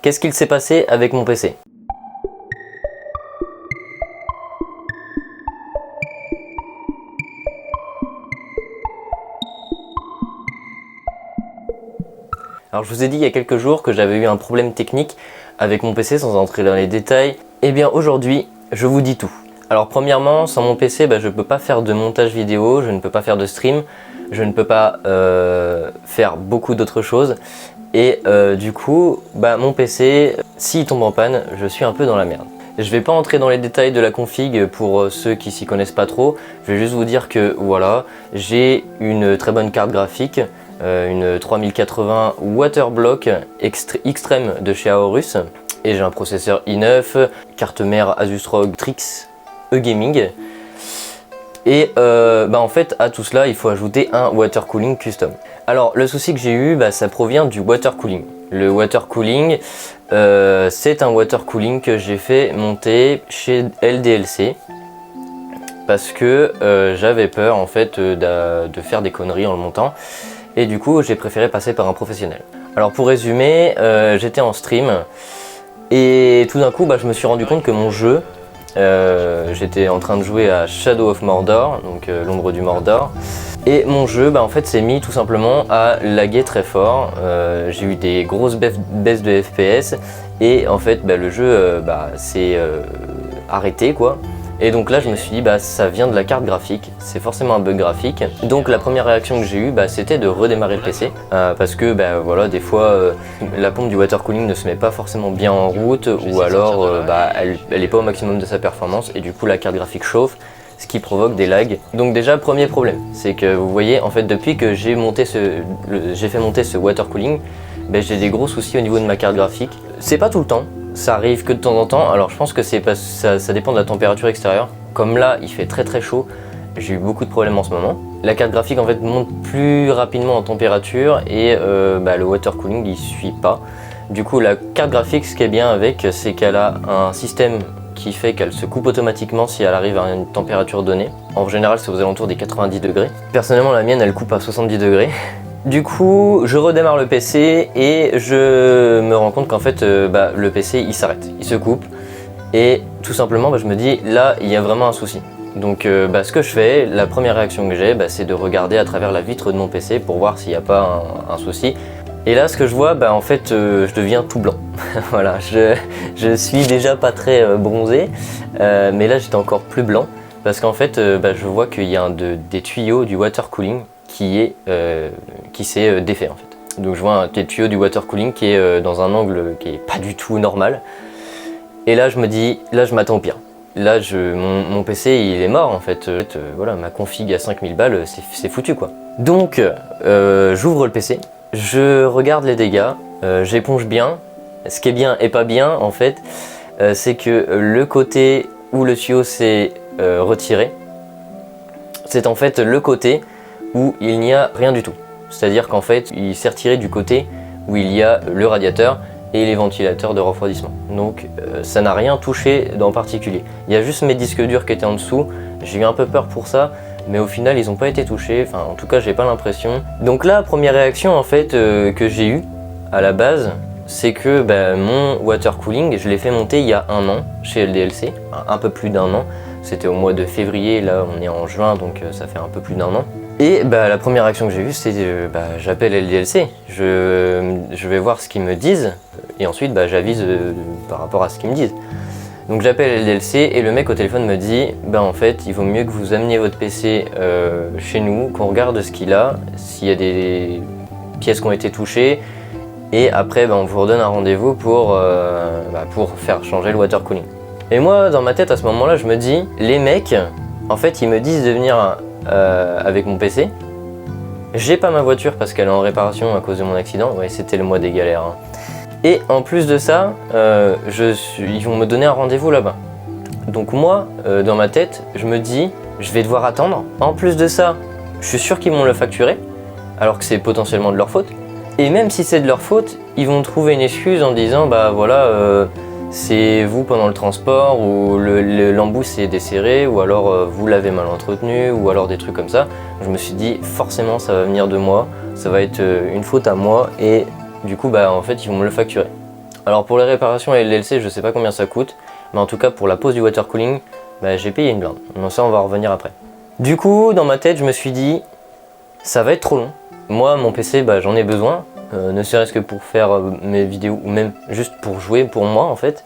Qu'est-ce qu'il s'est passé avec mon PC? Alors je vous ai dit il y a quelques jours que j'avais eu un problème technique avec mon PC sans entrer dans les détails. Et bien aujourd'hui, je vous dis tout. Alors premièrement, sans mon PC, je ne peux pas faire de montage vidéo, je ne peux pas faire de stream, je ne peux pas faire beaucoup d'autres choses. Et du coup, mon PC, s'il tombe en panne, je suis un peu dans la merde. Je vais pas entrer dans les détails de la config pour ceux qui s'y connaissent pas trop. Je vais juste vous dire que voilà, j'ai une très bonne carte graphique, une 3080 Waterblock Extreme de chez Aorus. Et j'ai un processeur i9, carte mère Asus ROG Strix E-Gaming. Et en fait à tout cela il faut ajouter un water cooling custom. Alors le souci que j'ai eu, ça provient du water cooling. Le water cooling, c'est un water cooling que j'ai fait monter chez LDLC parce que j'avais peur en fait de faire des conneries en le montant, et du coup j'ai préféré passer par un professionnel. Alors pour résumer, j'étais en stream et tout d'un coup je me suis rendu compte que mon jeu, j'étais en train de jouer à Shadow of Mordor, donc l'ombre du Mordor, et mon jeu en fait s'est mis tout simplement à laguer très fort. J'ai eu des grosses baisses de FPS et en fait le jeu s'est arrêté quoi. Et donc là je me suis dit ça vient de la carte graphique, c'est forcément un bug graphique. Donc la première réaction que j'ai eue c'était de redémarrer le PC, parce que voilà, des fois la pompe du water cooling ne se met pas forcément bien en route, ou alors elle est pas au maximum de sa performance et du coup la carte graphique chauffe, ce qui provoque des lags. Donc déjà premier problème, c'est que vous voyez en fait depuis que j'ai fait monter ce water cooling, j'ai des gros soucis au niveau de ma carte graphique. C'est pas tout le temps, ça arrive que de temps en temps. Alors je pense que ça dépend de la température extérieure. Comme là il fait très très chaud, j'ai eu beaucoup de problèmes en ce moment. La carte graphique en fait monte plus rapidement en température et le water cooling il suit pas. Du coup la carte graphique, ce qui est bien avec, c'est qu'elle a un système qui fait qu'elle se coupe automatiquement si elle arrive à une température donnée. En général c'est aux alentours des 90 degrés. Personnellement la mienne elle coupe à 70 degrés. Du coup, je redémarre le PC et je me rends compte qu'en fait, le PC il s'arrête, il se coupe. Et tout simplement, je me dis, là, il y a vraiment un souci. Donc, ce que je fais, la première réaction que j'ai, c'est de regarder à travers la vitre de mon PC pour voir s'il n'y a pas un souci. Et là, ce que je vois, en fait, je deviens tout blanc. Voilà, je suis déjà pas très bronzé, mais là, j'étais encore plus blanc. Parce qu'en fait, je vois qu'il y a des tuyaux du water cooling qui s'est défait en fait. Donc je vois un tuyau du water cooling qui est dans un angle qui est pas du tout normal. Et là je me dis, là je m'attends au pire. Là mon PC il est mort en fait. Voilà, ma config à 5000 balles c'est foutu quoi. Donc j'ouvre le PC, je regarde les dégâts, j'éponge bien. Ce qui est bien et pas bien en fait, c'est que le côté où le tuyau s'est retiré, c'est en fait le côté où il n'y a rien du tout. C'est-à-dire qu'en fait, il s'est retiré du côté où il y a le radiateur et les ventilateurs de refroidissement. Donc ça n'a rien touché en particulier. Il y a juste mes disques durs qui étaient en dessous. J'ai eu un peu peur pour ça, mais au final, ils n'ont pas été touchés. Enfin, en tout cas, j'ai pas l'impression. Donc là, première réaction en fait que j'ai eue à la base, c'est que mon water cooling, je l'ai fait monter il y a 1 an chez LDLC, un peu plus d'1 an. C'était au mois de février, là on est en juin, donc ça fait un peu plus d'1 an. Et la première action que j'ai eue, c'est j'appelle LDLC, je vais voir ce qu'ils me disent, et ensuite j'avise par rapport à ce qu'ils me disent. Donc j'appelle LDLC et le mec au téléphone me dit en fait il vaut mieux que vous ameniez votre PC chez nous, qu'on regarde ce qu'il a, s'il y a des pièces qui ont été touchées, et après on vous redonne un rendez-vous pour faire changer le water cooling. Et moi dans ma tête à ce moment là je me dis, les mecs en fait ils me disent de venir avec mon PC. J'ai pas ma voiture parce qu'elle est en réparation à cause de mon accident, ouais c'était le mois des galères hein. Et en plus de ça, ils vont me donner un rendez-vous là-bas. Donc moi, dans ma tête, je me dis, je vais devoir attendre. En plus de ça, je suis sûr qu'ils vont le facturer, alors que c'est potentiellement de leur faute. Et même si c'est de leur faute, ils vont trouver une excuse en disant, c'est vous pendant le transport, ou l'embout s'est desserré, ou alors vous l'avez mal entretenu, ou alors des trucs comme ça. Je me suis dit, forcément ça va venir de moi, ça va être une faute à moi, et du coup en fait ils vont me le facturer. Alors pour les réparations LDLC, je sais pas combien ça coûte, mais en tout cas pour la pose du water cooling, bah, j'ai payé une blinde. Donc ça, on va revenir après. Du coup, dans ma tête, je me suis dit, ça va être trop long. Moi, mon PC, bah, j'en ai besoin, ne serait-ce que pour faire mes vidéos, ou même juste pour jouer pour moi en fait.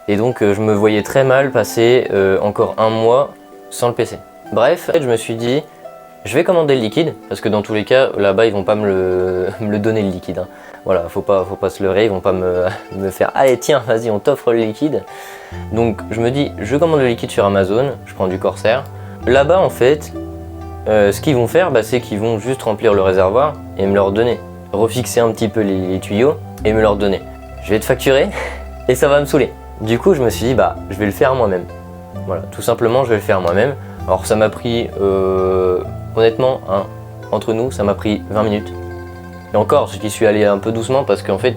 Et donc je me voyais très mal passer encore un mois sans le PC. Bref, je me suis dit, je vais commander le liquide, parce que dans tous les cas, là-bas, ils vont pas me le donner le liquide. Hein. Voilà, faut pas se leurrer, ils vont pas me faire « Allez, tiens, vas-y, on t'offre le liquide ». Donc je me dis, je commande le liquide sur Amazon, je prends du Corsair. Là-bas, en fait, ce qu'ils vont faire, bah, c'est qu'ils vont juste remplir le réservoir et me le redonner. Refixer un petit peu les tuyaux et me le redonner. Je vais te facturer et ça va me saouler. Du coup, je me suis dit, bah, je vais le faire moi-même. Voilà, tout simplement, je vais le faire moi-même. Alors ça m'a pris, honnêtement, hein, entre nous, ça m'a pris 20 minutes. Et encore, j'y suis allé un peu doucement parce qu'en fait,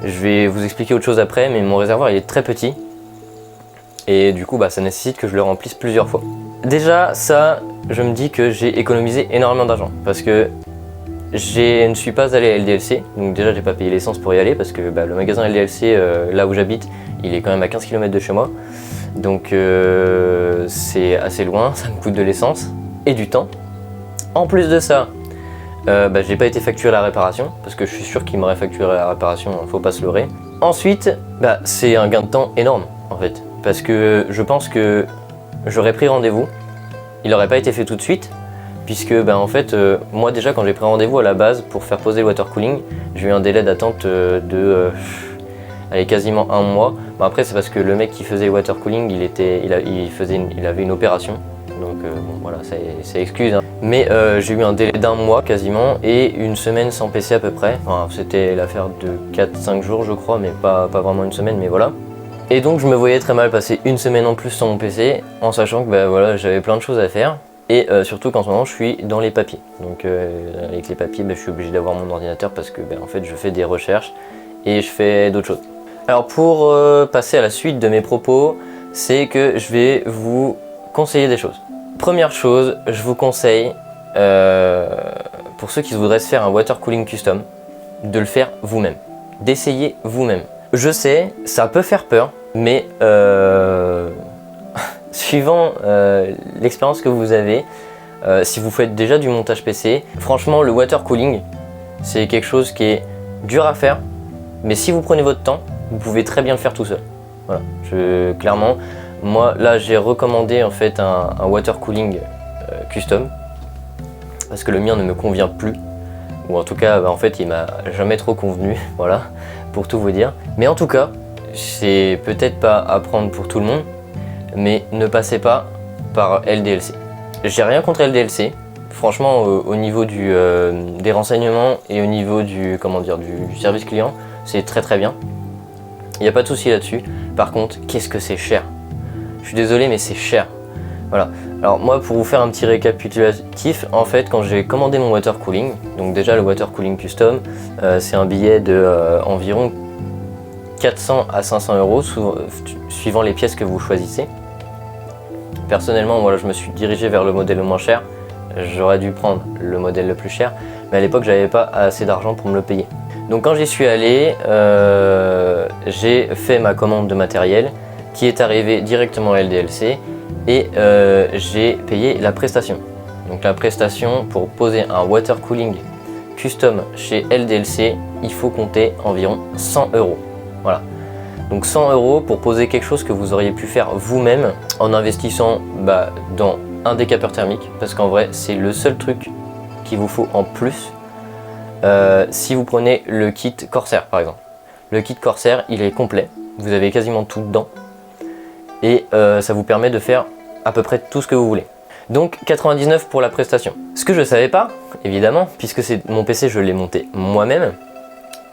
je vais vous expliquer autre chose après, mais mon réservoir il est très petit. Et du coup, bah, ça nécessite que je le remplisse plusieurs fois. Déjà, ça, je me dis que j'ai économisé énormément d'argent parce que je ne suis pas allé à LDLC. Donc déjà, j'ai pas payé l'essence pour y aller parce que bah, le magasin LDLC, là où j'habite, il est quand même à 15 km de chez moi. Donc c'est assez loin, ça me coûte de l'essence et du temps. En plus de ça, bah, j'ai pas été facturé la réparation parce que je suis sûr qu'il m'aurait facturé la réparation, faut pas se leurrer. Ensuite, bah, c'est un gain de temps énorme en fait parce que je pense que j'aurais pris rendez-vous, il n'aurait pas été fait tout de suite puisque bah, en fait, moi déjà quand j'ai pris rendez-vous à la base pour faire poser le water cooling, j'ai eu un délai d'attente quasiment un mois. Bon, après c'est parce que le mec qui faisait le water cooling, il avait une opération. Donc bon voilà, ça excuse. Hein. Mais j'ai eu un délai d'un mois quasiment et une semaine sans PC à peu près. Enfin, c'était l'affaire de 4-5 jours je crois, mais pas vraiment une semaine, mais voilà. Et donc je me voyais très mal passer une semaine en plus sans mon PC, en sachant que bah, voilà, j'avais plein de choses à faire. Et surtout qu'en ce moment je suis dans les papiers. Donc avec les papiers, bah, je suis obligé d'avoir mon ordinateur parce que bah, en fait je fais des recherches et je fais d'autres choses. Alors pour passer à la suite de mes propos, c'est que je vais vous conseiller des choses. Première chose, je vous conseille, pour ceux qui voudraient se faire un water cooling custom, de le faire vous-même, d'essayer vous-même. Je sais, ça peut faire peur, mais suivant l'expérience que vous avez, si vous faites déjà du montage PC, franchement le water cooling, c'est quelque chose qui est dur à faire, mais si vous prenez votre temps, vous pouvez très bien le faire tout seul. Voilà, clairement, moi là j'ai recommandé en fait un water cooling custom parce que le mien ne me convient plus, ou en tout cas bah, en fait il m'a jamais trop convenu, voilà, pour tout vous dire. Mais en tout cas, c'est peut-être pas à prendre pour tout le monde, mais ne passez pas par LDLC. J'ai rien contre LDLC, franchement au niveau des renseignements et au niveau du service client, c'est très bien. Il n'y a pas de souci là-dessus. Par contre, qu'est-ce que c'est cher? Je suis désolé, mais c'est cher. Voilà. Alors moi, pour vous faire un petit récapitulatif, en fait, quand j'ai commandé mon water cooling, donc déjà le water cooling custom, c'est un billet de environ 400 à 500 euros, suivant les pièces que vous choisissez. Personnellement, moi, je me suis dirigé vers le modèle le moins cher. J'aurais dû prendre le modèle le plus cher, mais à l'époque, j'avais pas assez d'argent pour me le payer. Donc quand j'y suis allé, j'ai fait ma commande de matériel qui est arrivé directement à LDLC et j'ai payé la prestation. Donc la prestation pour poser un water cooling custom chez LDLC, il faut compter environ 100 euros. Voilà. Donc 100 euros pour poser quelque chose que vous auriez pu faire vous-même en investissant bah, dans un décapeur thermique, parce qu'en vrai c'est le seul truc qu'il vous faut en plus. Si vous prenez le kit Corsair par exemple, le kit Corsair il est complet, vous avez quasiment tout dedans et ça vous permet de faire à peu près tout ce que vous voulez. Donc 99 pour la prestation. Ce que je savais pas, évidemment, puisque c'est mon PC, je l'ai monté moi-même,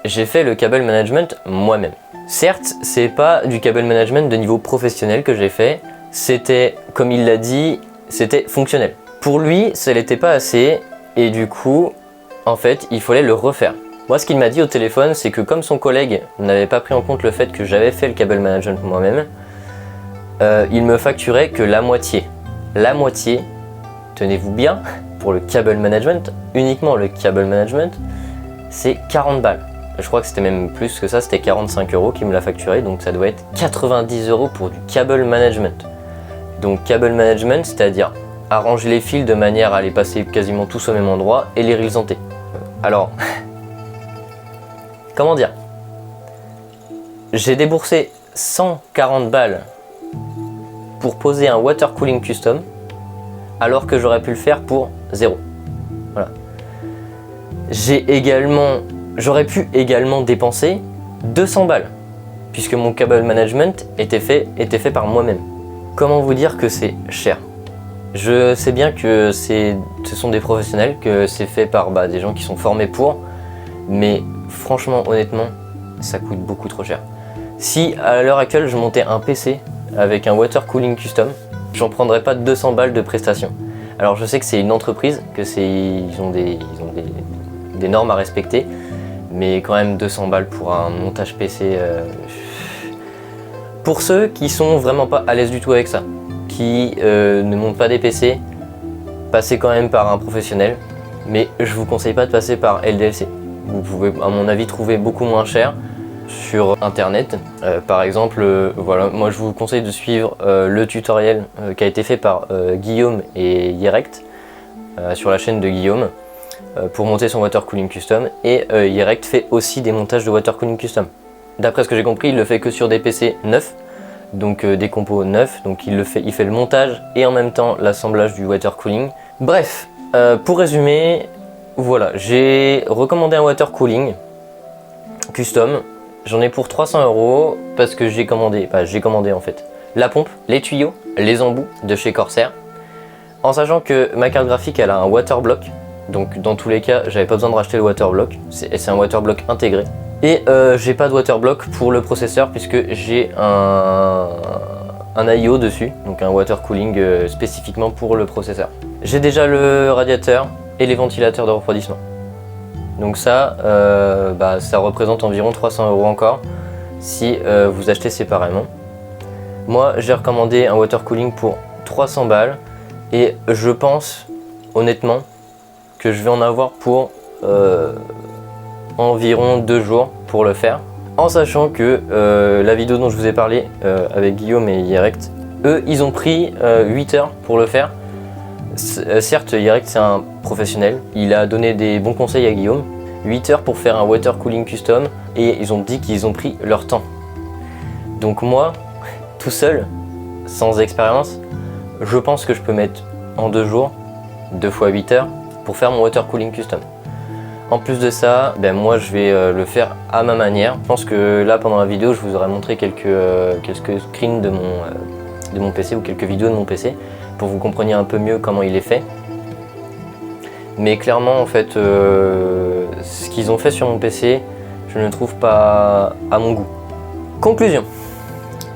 j'ai fait le cable management moi-même. Certes, c'est pas du cable management de niveau professionnel que j'ai fait, c'était, comme il l'a dit, c'était fonctionnel. Pour lui, ça n'était pas assez et du coup, en fait, il fallait le refaire. Moi, ce qu'il m'a dit au téléphone, c'est que comme son collègue n'avait pas pris en compte le fait que j'avais fait le cable management moi-même, il me facturait que la moitié. La moitié, tenez-vous bien, pour le cable management, uniquement le cable management, c'est 40 balles. Je crois que c'était même plus que ça, c'était 45 € qui me l'a facturé, donc ça doit être 90 € pour du cable management. Donc cable management, c'est-à-dire arranger les fils de manière à les passer quasiment tous au même endroit et les horizonter. Alors, comment dire? J'ai déboursé 140 balles pour poser un water cooling custom, alors que j'aurais pu le faire pour 0. Voilà. J'aurais pu également dépenser 200 balles, puisque mon cable management était fait par moi-même. Comment vous dire que c'est cher? Je sais bien que ce sont des professionnels, que c'est fait par des gens qui sont formés pour, mais franchement, honnêtement, ça coûte beaucoup trop cher. Si à l'heure actuelle je montais un PC avec un water cooling custom, j'en prendrais pas 200 balles de prestation. Alors je sais que c'est une entreprise, ils ont des normes à respecter, mais quand même 200 balles pour un montage PC. Pour ceux qui sont vraiment pas à l'aise du tout avec ça, qui ne montent pas des PC, passez quand même par un professionnel, mais je vous conseille pas de passer par LDLC. Vous pouvez à mon avis trouver beaucoup moins cher sur internet. Par exemple, voilà, moi je vous conseille de suivre le tutoriel qui a été fait par Guillaume et Yerect sur la chaîne de Guillaume pour monter son water cooling custom, et Yerect fait aussi des montages de water cooling custom. D'après ce que j'ai compris, il le fait que sur des PC neufs, donc des compos neufs, donc il fait le montage et en même temps l'assemblage du water cooling. Bref, pour résumer, voilà, j'ai recommandé un water cooling custom. J'en ai pour 300 € parce que j'ai commandé en fait la pompe, les tuyaux, les embouts de chez Corsair, en sachant que ma carte graphique elle a un water block, donc dans tous les cas j'avais pas besoin de racheter le water block, c'est un water block intégré. Et j'ai pas de water block pour le processeur puisque j'ai un IO dessus, donc un water cooling spécifiquement pour le processeur. J'ai déjà le radiateur et les ventilateurs de refroidissement. Donc ça, ça représente environ 300 € encore si vous achetez séparément. Moi j'ai recommandé un water cooling pour 300 balles et je pense honnêtement que je vais en avoir pour environ 2 jours pour le faire, en sachant que la vidéo dont je vous ai parlé avec Guillaume et Yerect, eux ils ont pris 8 heures pour le faire. Certes, Yerect c'est un professionnel, il a donné des bons conseils à Guillaume. 8 heures pour faire un water cooling custom et ils ont dit qu'ils ont pris leur temps. Donc moi, tout seul, sans expérience, je pense que je peux mettre en 2 jours, 2 fois 8 heures pour faire mon water cooling custom. En plus de ça, moi je vais le faire à ma manière. Je pense que là pendant la vidéo je vous aurai montré quelques screens de mon PC ou quelques vidéos de mon PC pour que vous compreniez un peu mieux comment il est fait. Mais clairement en fait ce qu'ils ont fait sur mon PC, je ne le trouve pas à mon goût. Conclusion.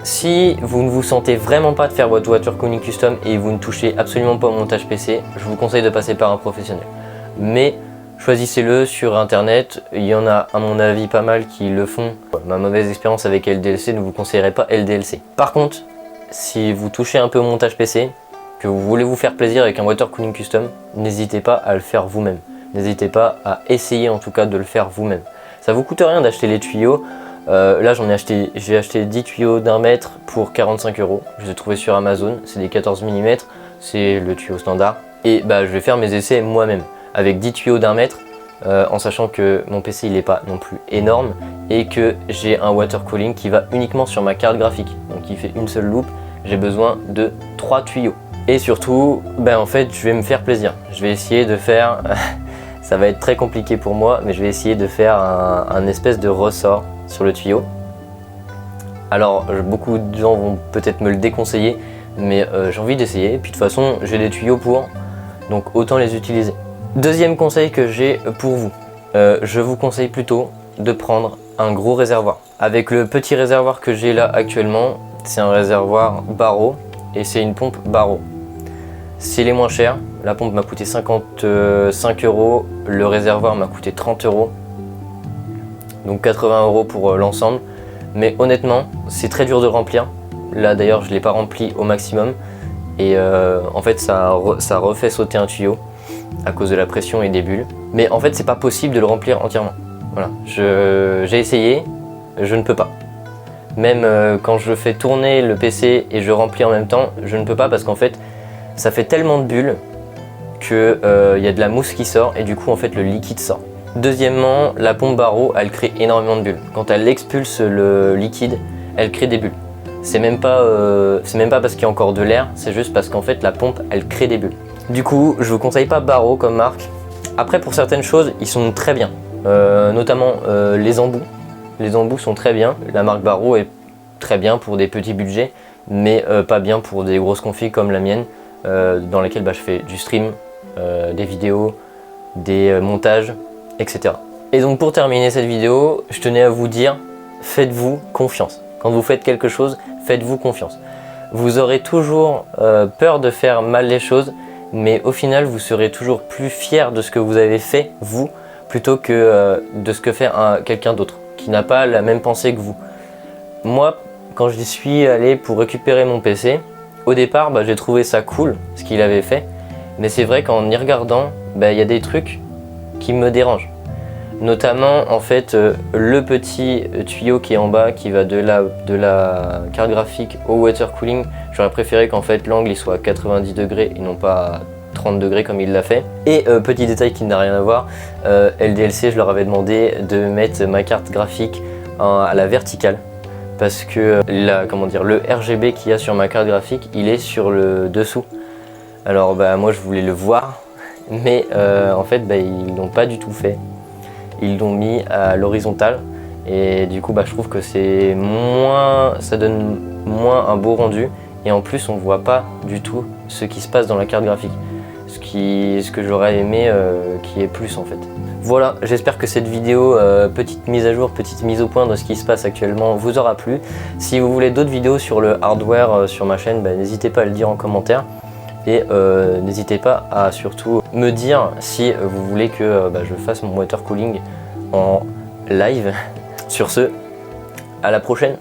Si vous ne vous sentez vraiment pas de faire votre water cooling custom et vous ne touchez absolument pas au montage PC, je vous conseille de passer par un professionnel. Mais choisissez-le sur internet, il y en a à mon avis pas mal qui le font. Ma mauvaise expérience avec LDLC ne vous conseillerait pas LDLC. Par contre, si vous touchez un peu au montage PC, que vous voulez vous faire plaisir avec un water cooling custom, n'hésitez pas à le faire vous-même. N'hésitez pas à essayer en tout cas de le faire vous-même. Ça vous coûte rien d'acheter les tuyaux. Là j'ai acheté 10 tuyaux d'1 mètre pour 45 €. Je les ai trouvés sur Amazon, c'est des 14 mm, c'est le tuyau standard. Et je vais faire mes essais moi-même avec 10 tuyaux d'1 mètre, en sachant que mon PC il n'est pas non plus énorme et que j'ai un water cooling qui va uniquement sur ma carte graphique. Donc il fait une seule loupe, j'ai besoin de 3 tuyaux. Et surtout, en fait je vais me faire plaisir. Je vais essayer de faire, ça va être très compliqué pour moi, mais je vais essayer de faire un espèce de ressort sur le tuyau. Alors beaucoup de gens vont peut-être me le déconseiller, mais j'ai envie d'essayer. Et puis de toute façon j'ai des tuyaux pour, donc autant les utiliser. Deuxième conseil que j'ai pour vous, je vous conseille plutôt de prendre un gros réservoir. Avec le petit réservoir que j'ai là actuellement, c'est un réservoir Barrow et c'est une pompe Barrow. C'est les moins chers, la pompe m'a coûté 55 €, le réservoir m'a coûté 30 €, donc 80 € pour l'ensemble. Mais honnêtement, c'est très dur de remplir. Là d'ailleurs, je ne l'ai pas rempli au maximum et en fait ça refait sauter un tuyau à cause de la pression et des bulles. Mais en fait, c'est pas possible de le remplir entièrement. Voilà, j'ai essayé, je ne peux pas. Même quand je fais tourner le PC et je remplis en même temps, je ne peux pas parce qu'en fait, ça fait tellement de bulles qu'il y a de la mousse qui sort et du coup en fait le liquide sort. Deuxièmement, la pompe Baro, elle crée énormément de bulles. Quand elle expulse le liquide, elle crée des bulles. C'est même pas parce qu'il y a encore de l'air, c'est juste parce qu'en fait la pompe, elle crée des bulles. Du coup, je vous conseille pas Baro comme marque. Après, pour certaines choses, ils sont très bien. Notamment les embouts. Les embouts sont très bien. La marque Baro est très bien pour des petits budgets, mais pas bien pour des grosses configs comme la mienne, dans lesquelles je fais du stream, des vidéos, des montages, etc. Et donc pour terminer cette vidéo, je tenais à vous dire, faites-vous confiance. Quand vous faites quelque chose, faites-vous confiance. Vous aurez toujours peur de faire mal les choses, mais au final, vous serez toujours plus fier de ce que vous avez fait, vous, plutôt que de ce que fait quelqu'un d'autre, qui n'a pas la même pensée que vous. Moi, quand j'y suis allé pour récupérer mon PC, au départ, j'ai trouvé ça cool, ce qu'il avait fait, mais c'est vrai qu'en y regardant, y a des trucs qui me dérangent. Notamment, en fait, le petit tuyau qui est en bas, qui va de la carte graphique au water cooling, j'aurais préféré qu'en fait l'angle il soit à 90 degrés et non pas à 30 degrés comme il l'a fait. Et petit détail qui n'a rien à voir, LDLC, je leur avais demandé de mettre ma carte graphique à la verticale. Parce que le RGB qu'il y a sur ma carte graphique, il est sur le dessous. Alors moi je voulais le voir, mais en fait ils l'ont pas du tout fait. Ils l'ont mis à l'horizontale et du coup je trouve que ça donne moins un beau rendu et en plus on voit pas du tout ce qui se passe dans la carte graphique. Ce que j'aurais aimé qu'il y ait plus en fait. Voilà, j'espère que cette vidéo, petite mise à jour, petite mise au point de ce qui se passe actuellement vous aura plu. Si vous voulez d'autres vidéos sur le hardware sur ma chaîne, n'hésitez pas à le dire en commentaire. Et n'hésitez pas à surtout me dire si vous voulez que je fasse mon water cooling en live. Sur ce, à la prochaine.